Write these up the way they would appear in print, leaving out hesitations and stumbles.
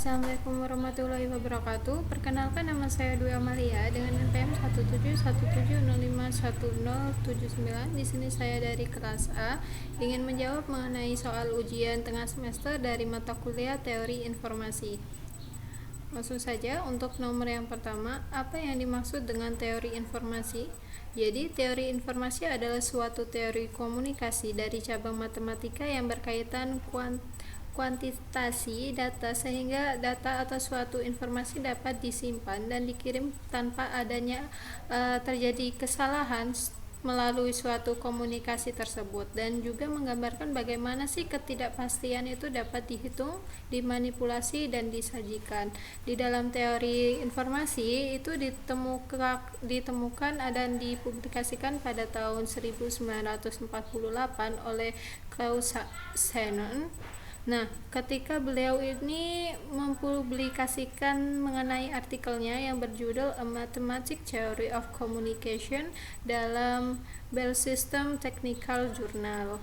Assalamualaikum warahmatullahi wabarakatuh. Perkenalkan, nama saya Dwi Amalia dengan NPM 17170511079. Di sini saya dari kelas A ingin menjawab mengenai soal ujian tengah semester dari mata kuliah Teori Informasi. Langsung saja untuk nomor yang pertama, apa yang dimaksud dengan teori informasi? Jadi, teori informasi adalah suatu teori komunikasi dari cabang matematika yang berkaitan kuantitasi data, sehingga data atau suatu informasi dapat disimpan dan dikirim tanpa adanya terjadi kesalahan melalui suatu komunikasi tersebut, dan juga menggambarkan bagaimana sih ketidakpastian itu dapat dihitung, dimanipulasi, dan disajikan. Di dalam teori informasi itu ditemukan dan dipublikasikan pada tahun 1948 oleh Klaus Shannon. Nah, ketika beliau ini mempublikasikan mengenai artikelnya yang berjudul A Mathematic Theory of Communication dalam Bell System Technical Journal.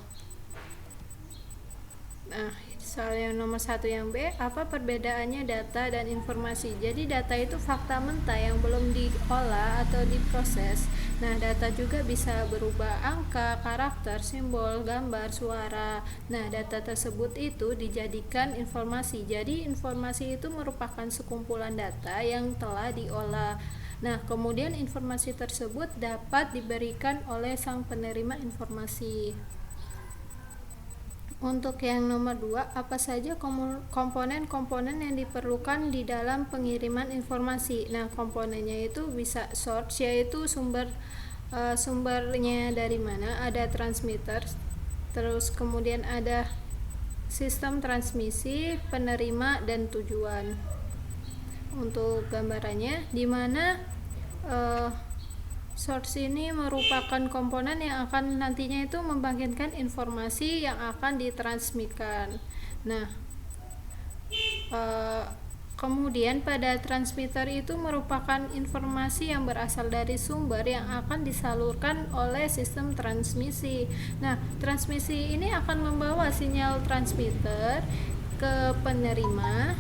Nah, soal yang nomor 1 yang B, apa perbedaannya data dan informasi? Jadi data itu fakta mentah yang belum diolah atau diproses. Nah, data juga bisa berupa angka, karakter, simbol, gambar, suara. Nah, data tersebut itu dijadikan informasi. Jadi informasi itu merupakan sekumpulan data yang telah diolah. Nah, kemudian informasi tersebut dapat diberikan oleh sang penerima informasi. Untuk yang nomor 2, apa saja komponen-komponen yang diperlukan di dalam pengiriman informasi? Nah, komponennya itu bisa source, yaitu sumbernya dari mana, ada transmitter, terus kemudian ada sistem transmisi, penerima, dan tujuan. Untuk gambarannya, di mana source ini merupakan komponen yang akan nantinya itu membangkitkan informasi yang akan ditransmitkan. Nah, kemudian pada transmitter itu merupakan informasi yang berasal dari sumber yang akan disalurkan oleh sistem transmisi. Nah, transmisi ini akan membawa sinyal transmitter ke penerima.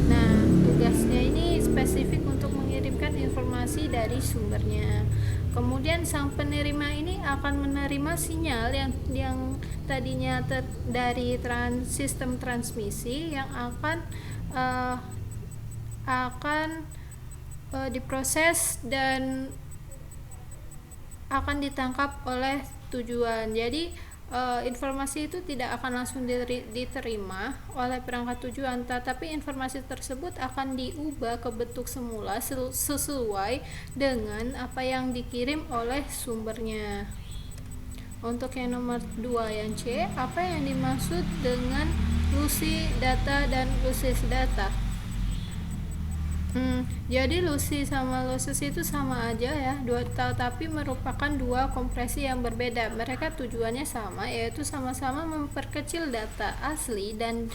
Nah, tugasnya ini spesifik untuk mengirimkan informasi dari sumbernya. Kemudian sang penerima ini akan menerima sinyal yang tadinya dari sistem transmisi yang akan diproses dan akan ditangkap oleh tujuan. Jadi informasi itu tidak akan langsung diterima oleh perangkat tujuan, tetapi informasi tersebut akan diubah ke bentuk semula sesuai dengan apa yang dikirim oleh sumbernya. Untuk yang nomor 2 yang C, apa yang dimaksud dengan Lucy data dan Lucis data? Jadi Lucy sama Lucis itu sama aja ya, tapi merupakan dua kompresi yang berbeda. Mereka tujuannya sama, yaitu sama-sama memperkecil data asli dan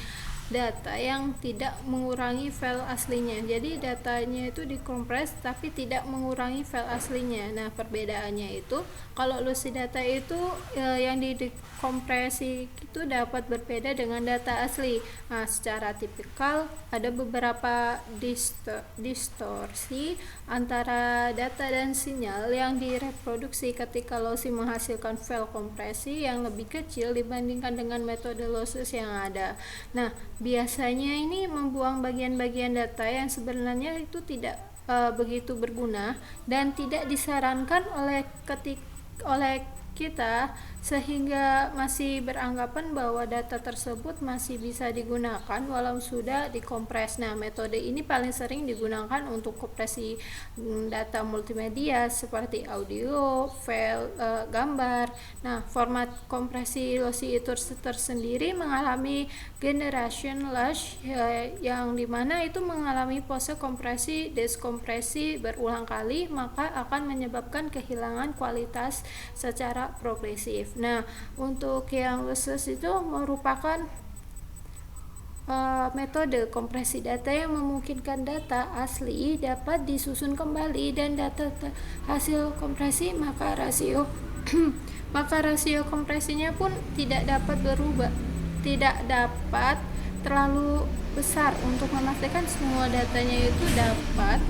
data yang tidak mengurangi file aslinya. Jadi datanya itu dikompres tapi tidak mengurangi file aslinya. Nah, perbedaannya itu kalau Lucy data itu yang dikompresi itu dapat berbeda dengan data asli. Nah, secara tipikal ada beberapa distorsi antara data dan sinyal yang direproduksi ketika Lucy menghasilkan file kompresi yang lebih kecil dibandingkan dengan metode lossless yang ada. Nah, biasanya ini membuang bagian-bagian data yang sebenarnya itu tidak begitu berguna dan tidak disarankan oleh kita, sehingga masih beranggapan bahwa data tersebut masih bisa digunakan walau sudah dikompres. Nah, metode ini paling sering digunakan untuk kompresi data multimedia seperti audio, file, gambar. Nah, format kompresi Lossy itu tersendiri mengalami generation loss, yang dimana itu mengalami pose kompresi deskompresi berulang kali, maka akan menyebabkan kehilangan kualitas secara progresif. Nah, untuk yang lossless itu merupakan metode kompresi data yang memungkinkan data asli dapat disusun kembali dan data hasil kompresi, maka rasio kompresinya pun tidak dapat berubah. tidak dapat terlalu besar untuk memastikan semua datanya itu dapat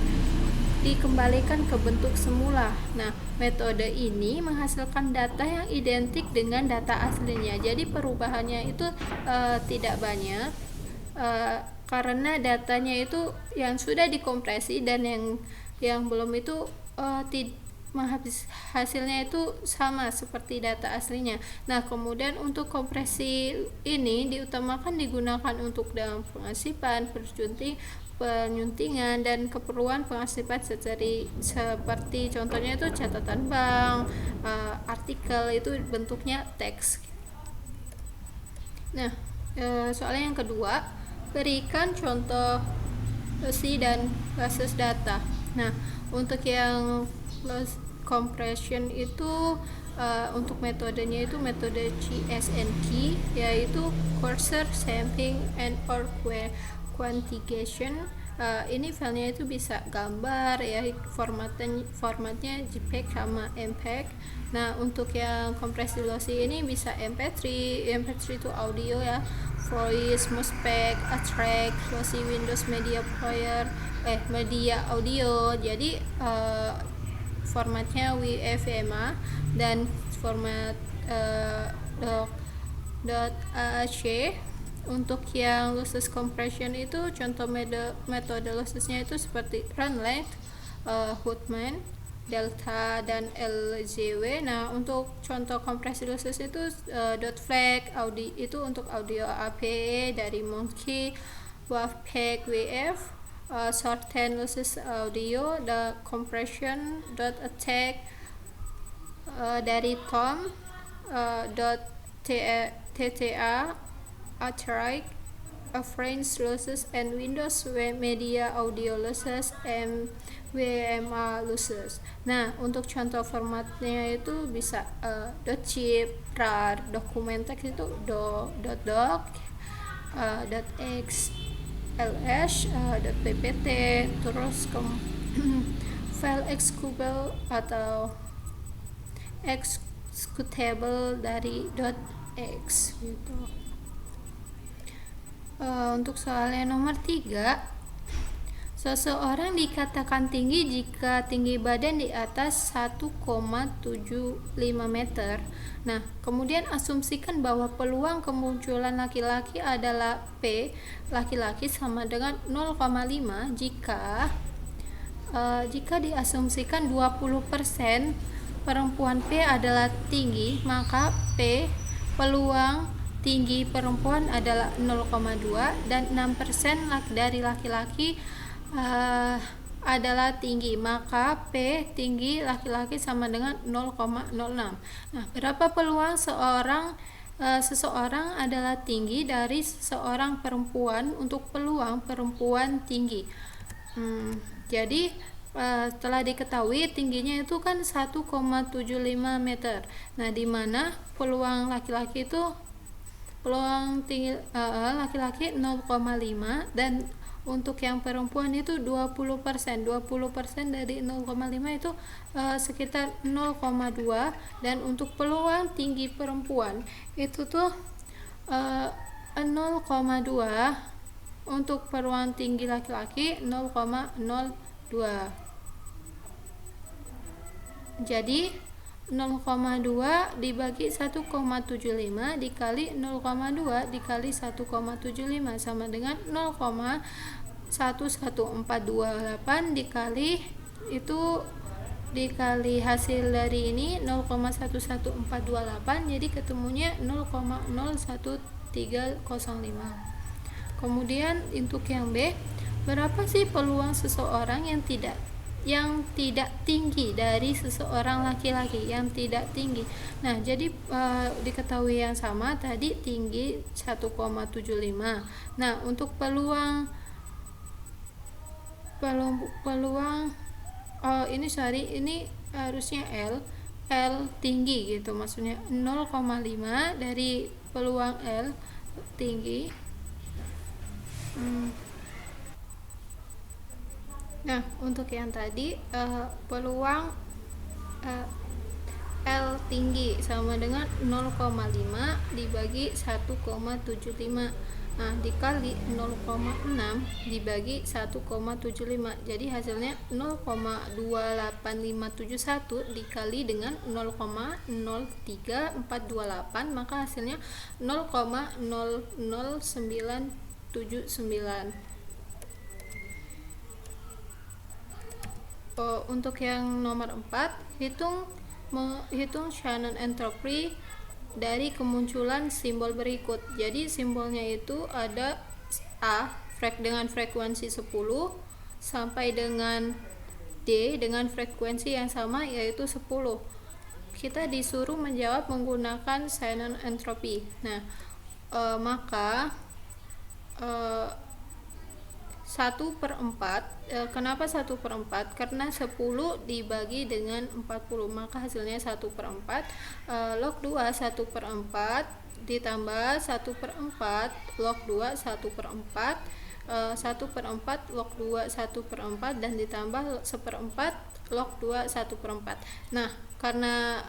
dikembalikan ke bentuk semula. Nah, metode ini menghasilkan data yang identik dengan data aslinya. Jadi perubahannya itu tidak banyak karena datanya itu yang sudah dikompresi dan yang belum itu hasilnya itu sama seperti data aslinya. Nah, kemudian untuk kompresi ini diutamakan digunakan untuk dalam pengasipan, penyuntingan dan keperluan pengasipan seperti contohnya itu catatan bank, artikel itu bentuknya teks. Nah, soal yang kedua, berikan contoh lossy dan lossless data. Nah, untuk yang loss compression itu untuk metodenya itu metode CSNQ, yaitu Cursor Sampling and or Quantification. Ini filenya itu bisa gambar ya, formatnya JPEG sama MPEG. Nah, untuk yang kompresi lossy ini bisa MP3 itu audio ya, voice, MOSFET, track, lossy Windows Media Player, media audio. Jadi formatnya WAV-VMA dan format .ac. Untuk yang lossless compression itu contoh metode losslessnya itu seperti run length, Huffman, delta dan LZW. Nah, untuk contoh kompresi lossless itu .flag audio itu untuk audio APE dari Monkey, WAV-PEG WF, shorten lossless audio, the compression .attack dari Tom, .TTA Archright, French losses and Windows Media Audio losses and WMA losses. Nah, untuk contoh formatnya itu bisa .zip, rar, dokumen teks itu .doc, .xls, .ppt, terus file executable atau executable dari .x gitu. Untuk soalnya nomor 3, seseorang dikatakan tinggi jika tinggi badan di atas 1,75 meter. Nah, kemudian asumsikan bahwa peluang kemunculan laki-laki adalah P laki-laki sama dengan 0,5 jika diasumsikan 20% perempuan P adalah tinggi, maka P peluang tinggi perempuan adalah 0,2 dan 6% dari laki-laki adalah tinggi, maka P tinggi laki-laki sama dengan 0,06. Nah, berapa peluang seseorang adalah tinggi dari seorang perempuan untuk peluang perempuan tinggi? Jadi setelah diketahui tingginya itu kan 1,75 meter. Nah, di mana peluang laki-laki itu peluang tinggi laki-laki 0,5 dan untuk yang perempuan itu 20%. 20% dari 0,5 itu sekitar 0,2 dan untuk peluang tinggi perempuan itu tuh 0,2, untuk peluang tinggi laki-laki 0,02. Jadi 0,2 dibagi 1,75 dikali 0,2 dikali 1,75 sama dengan 0,11428 dikali itu dikali hasil dari ini 0,11428, jadi ketemunya 0,01305. Kemudian untuk yang B, berapa sih peluang seseorang yang tidak tinggi dari seseorang laki-laki yang tidak tinggi? Nah, jadi diketahui yang sama tadi tinggi 1,75. Nah, untuk peluang ini harusnya L tinggi gitu, maksudnya 0,5 dari peluang L tinggi. Nah, untuk yang tadi peluang L tinggi sama dengan 0,5 dibagi 1,75. Nah, dikali 0,6 dibagi 1,75. Jadi hasilnya 0,28571 dikali dengan 0,03428, maka hasilnya 0,00979. Untuk yang nomor 4, hitung Shannon entropy dari kemunculan simbol berikut. Jadi simbolnya itu ada A dengan frekuensi 10 sampai dengan D dengan frekuensi yang sama yaitu 10. Kita disuruh menjawab menggunakan Shannon entropy. Nah, maka 1/4, kenapa 1/4? Karena 10 dibagi dengan 40, maka hasilnya 1/4. Log 2 1/4 ditambah 1/4 log 2 1/4, 1/4 log 2 1/4, dan ditambah 1/4 log 2 1/4. Nah, karena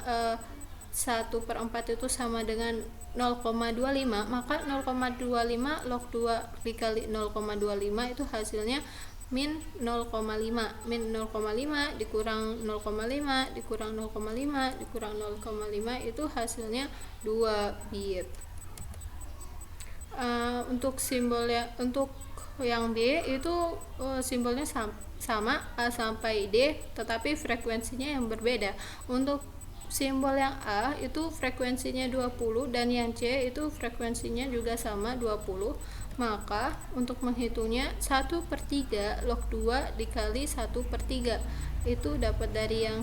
1/4 itu sama dengan 0,25, maka 0,25 log 2 dikali 0,25 itu hasilnya min 0,5. Min 0,5 dikurang 0,5 dikurang 0,5 dikurang 0,5 itu hasilnya 2 bit. Untuk yang B itu simbolnya sama A sampai D, tetapi frekuensinya yang berbeda. Untuk simbol yang A itu frekuensinya 20 dan yang C itu frekuensinya juga sama 20. Maka untuk menghitungnya 1/3 log 2 dikali 1/3 itu dapat dari yang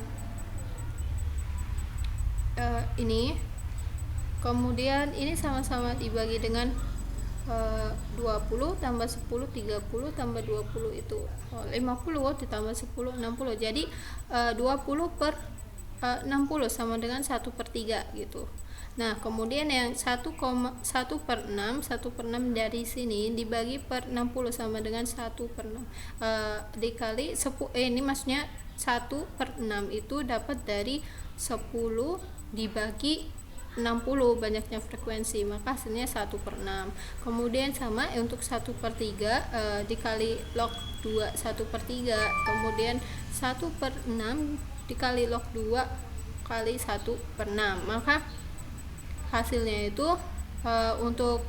ini. Kemudian ini sama-sama dibagi dengan 20 tambah 10 30 tambah 20 itu 50 ditambah 10 60. Jadi 20/60 sama dengan 1/3 gitu. Nah, kemudian yang 1/6 dari sini dibagi per 60 sama dengan 1/6 dikali 10, ini maksudnya 1/6 itu dapat dari 10 dibagi 60 banyaknya frekuensi, maka hasilnya 1/6. Kemudian sama untuk 1/3 dikali log 2 1/3, kemudian 1/6 dikali log 2 kali 1/6, maka hasilnya itu untuk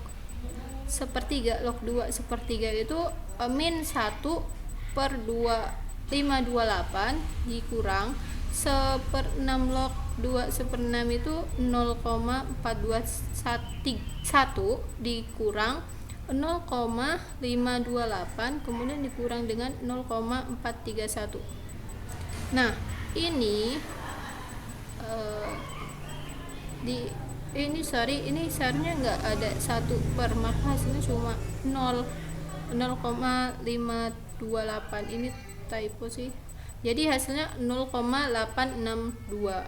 1/3 log 2 1/3 itu min 1/2528 dikurang 1/6 log 2 1/6 itu 0,4211 dikurang 0,528 kemudian dikurang dengan 0,431. Nah, ini ini seharusnya nggak ada 1/, maka hasilnya cuma 0,528. Ini typo sih, jadi hasilnya 0,862.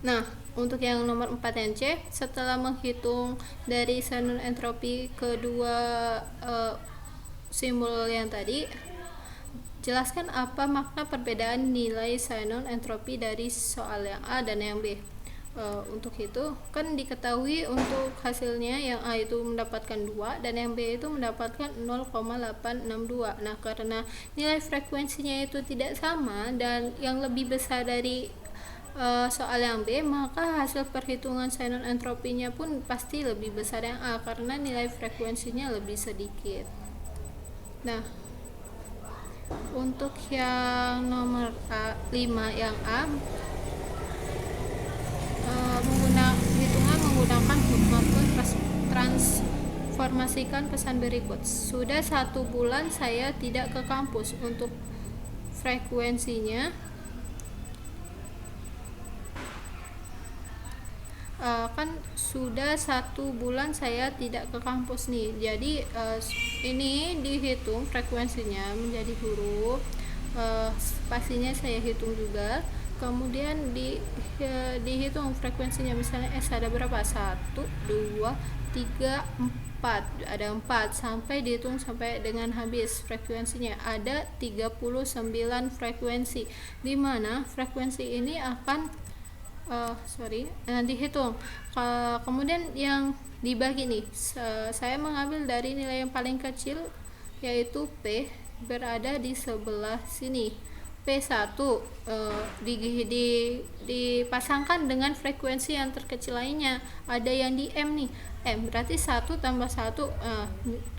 Nah, untuk yang nomor 4 yang C, setelah menghitung dari Shannon entropy kedua simbol yang tadi, jelaskan apa makna perbedaan nilai Shannon entropy dari soal yang A dan yang B. Untuk itu kan diketahui untuk hasilnya yang A itu mendapatkan 2 dan yang B itu mendapatkan 0,862. Nah, karena nilai frekuensinya itu tidak sama dan yang lebih besar dari soal yang B, maka hasil perhitungan Shannon entropinya pun pasti lebih besar yang A karena nilai frekuensinya lebih sedikit. Nah, untuk yang nomor 5 yang A, hitungan menggunakan bookmark transformasikan pesan berikut. Sudah 1 bulan saya tidak ke kampus. Untuk frekuensinya kan sudah 1 bulan saya tidak ke kampus nih, jadi ini dihitung frekuensinya menjadi huruf, spasinya saya hitung juga, kemudian dihitung frekuensinya, misalnya S ada berapa, 1, 2, 3, 4 sampai dihitung sampai dengan habis frekuensinya. Ada 39 frekuensi, di mana frekuensi ini akan dihitung. Kemudian yang dibagi nih, saya mengambil dari nilai yang paling kecil, yaitu P berada di sebelah sini. P1 dipasangkan dengan frekuensi yang terkecil lainnya. Ada yang di M nih, M berarti 1 tambah 1,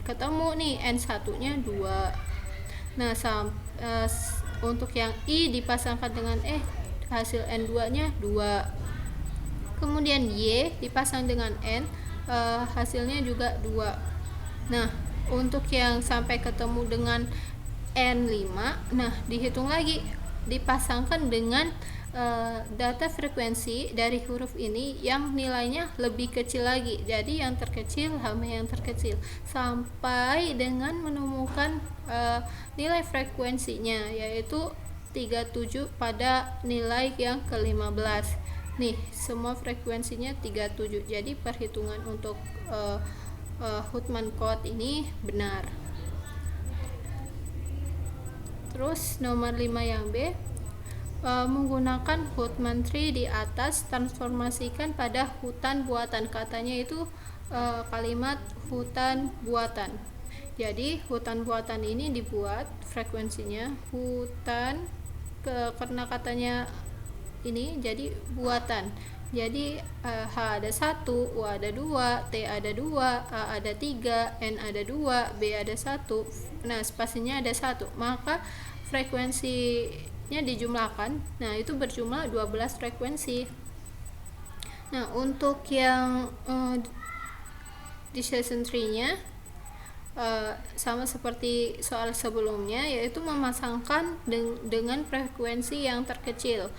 ketemu nih N1 nya 2. Nah untuk yang I dipasangkan dengan E, hasil N2 nya 2. Kemudian Y dipasang dengan N, hasilnya juga 2. Nah untuk yang sampai ketemu dengan N5, nah dihitung lagi, dipasangkan dengan data frekuensi dari huruf ini yang nilainya lebih kecil lagi, jadi yang terkecil sama yang terkecil, sampai dengan menemukan nilai frekuensinya, yaitu 37 pada nilai yang ke-15. Nih semua frekuensinya 37, jadi perhitungan untuk Huttman code ini benar. Terus nomor 5 yang B, menggunakan Huttman tree di atas, transformasikan pada hutan buatan. Katanya itu kalimat hutan buatan. Jadi hutan buatan ini dibuat frekuensinya hutan, karena katanya ini jadi buatan. Jadi H ada 1, U ada 2, T ada 2, A ada 3, N ada 2, B ada 1. Nah spasinya ada 1, maka frekuensinya dijumlahkan. Nah itu berjumlah 12 frekuensi. Nah untuk yang decision tree-nya sama seperti soal sebelumnya, yaitu memasangkan dengan frekuensi yang terkecil.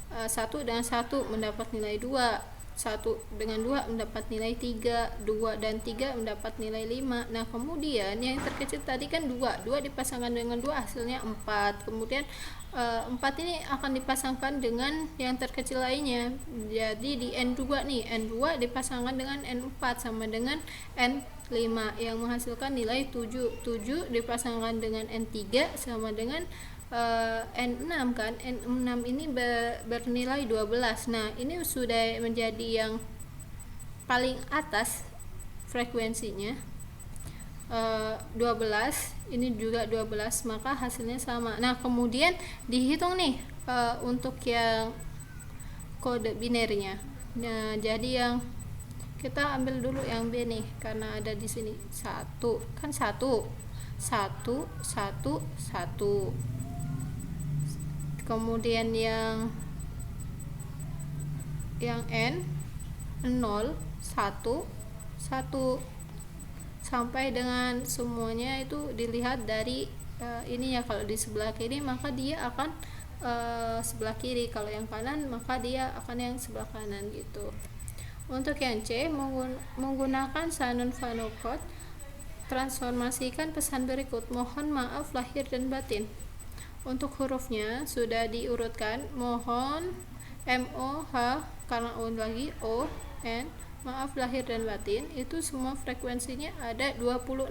1 dengan 1 mendapat nilai 2, 1 dengan 2 mendapat nilai 3, 2 dan 3 mendapat nilai 5. Nah kemudian yang terkecil tadi kan 2 dipasangkan dengan 2 hasilnya 4. Kemudian 4 ini akan dipasangkan dengan yang terkecil lainnya, jadi di N2 nih, N2 dipasangkan dengan N4 sama dengan N5 yang menghasilkan nilai 7. 7 dipasangkan dengan N3 sama dengan N6 kan. N6 ini bernilai 12. Nah ini sudah menjadi yang paling atas frekuensinya 12, ini juga 12, maka hasilnya sama. Nah kemudian dihitung nih untuk yang kode binernya. Nah jadi yang kita ambil dulu yang B nih, karena ada di sini 1 kan, 1 1 1 1. Kemudian yang N 0 1 1 sampai dengan semuanya itu dilihat dari ini ya. Kalau di sebelah kiri maka dia akan sebelah kiri, kalau yang kanan maka dia akan yang sebelah kanan gitu. Untuk yang C, menggunakan Shannon-Fano code, transformasikan pesan berikut. Mohon maaf lahir dan batin. Untuk hurufnya sudah diurutkan, mohon, MOH karena O lagi, O, N, maaf lahir dan batin, itu semua frekuensinya ada 26.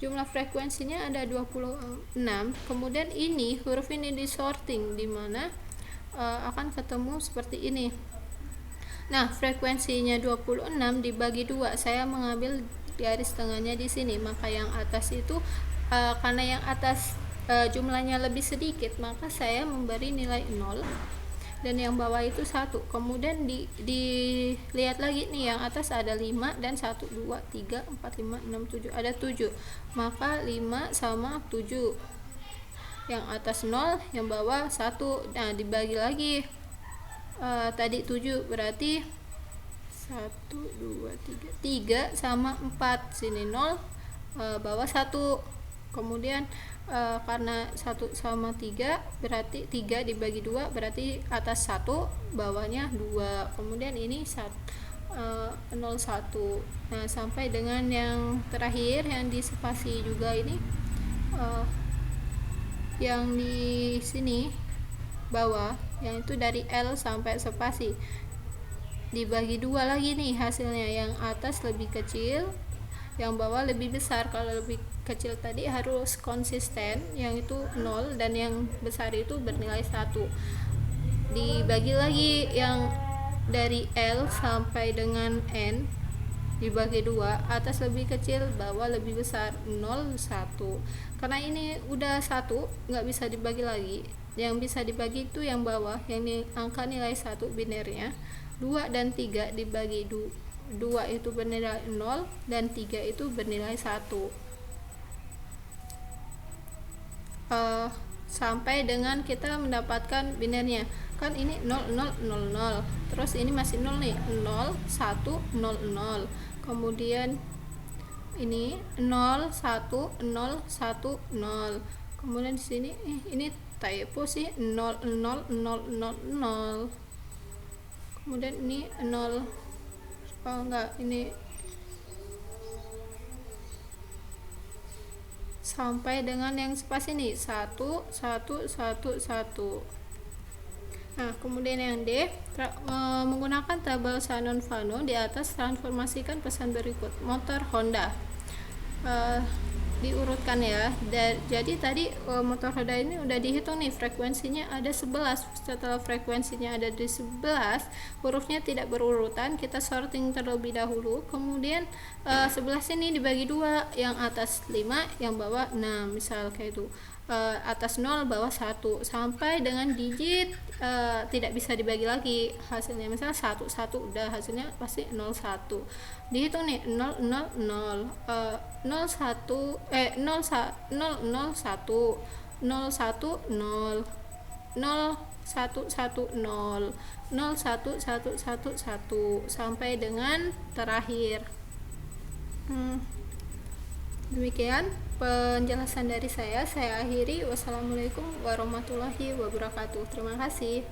Jumlah frekuensinya ada 26. Kemudian ini huruf ini disorting, dimana akan ketemu seperti ini. Nah frekuensinya 26 dibagi 2, saya mengambil garis tengahnya di sini, maka yang atas itu karena yang atas jumlahnya lebih sedikit, maka saya memberi nilai 0, dan yang bawah itu 1. Kemudian dilihat lagi nih, yang atas ada 5 dan 1 2 3 4 5 6 7, ada 7, maka 5 sama 7. Yang atas 0, yang bawah 1. Nah dibagi lagi, tadi 7 berarti 1 2 3 sama 4, sini 0, bawah 1. Kemudian karena 1 sama 3 berarti 3 dibagi 2 berarti atas 1, bawahnya 2. Kemudian ini 0 1. Nah sampai dengan yang terakhir yang di spasi juga ini, yang di sini bawah, yang itu dari L sampai spasi dibagi 2 lagi nih hasilnya. Yang atas lebih kecil, yang bawah lebih besar. Kalau lebih kecil tadi harus konsisten, yang itu 0 dan yang besar itu bernilai 1. Dibagi lagi yang dari L sampai dengan N dibagi 2, atas lebih kecil, bawah lebih besar, 0, 1. Karena ini udah 1, nggak bisa dibagi lagi. Yang bisa dibagi itu yang bawah, yang angka nilai 1 binernya. 2 dan 3 dibagi 2 itu bernilai 0 dan 3 itu bernilai 1. Sampai dengan kita mendapatkan binernya. Kan ini 0, 0, 0, 0. Terus ini masih 0 nih, 0, 1, 0, 0. Kemudian ini 0, 1, 0, 1, 0. Kemudian di sini ini typo sih, 0, 0, 0, 0, 0. Kemudian ini 0, enggak, ini sampai dengan yang spasi ini 1, 1, 1, 1. Nah, kemudian yang D, menggunakan tabel Shannon-Fano di atas, transformasikan pesan berikut. Motor Honda, diurutkan ya. Jadi tadi motor Honda ini udah dihitung nih, frekuensinya ada 11. Setelah frekuensinya ada di 11, hurufnya tidak berurutan, kita sorting terlebih dahulu. Kemudian 11 ini dibagi 2, yang atas 5, yang bawah 6, misal kayak itu. Atas 0, bawah 1, sampai dengan digit tidak bisa dibagi lagi hasilnya. Misalnya 1, 1 udah hasilnya pasti 0, 1. Dihitung nih, 0, 0, 0, 0, 1, 0, 0, 1, 0, 1, 0, 0, 0, 1, 1, 0, 0, 1, 1, 1, 1, sampai dengan terakhir. Demikian penjelasan dari saya akhiri. Wassalamualaikum warahmatullahi wabarakatuh. Terima kasih.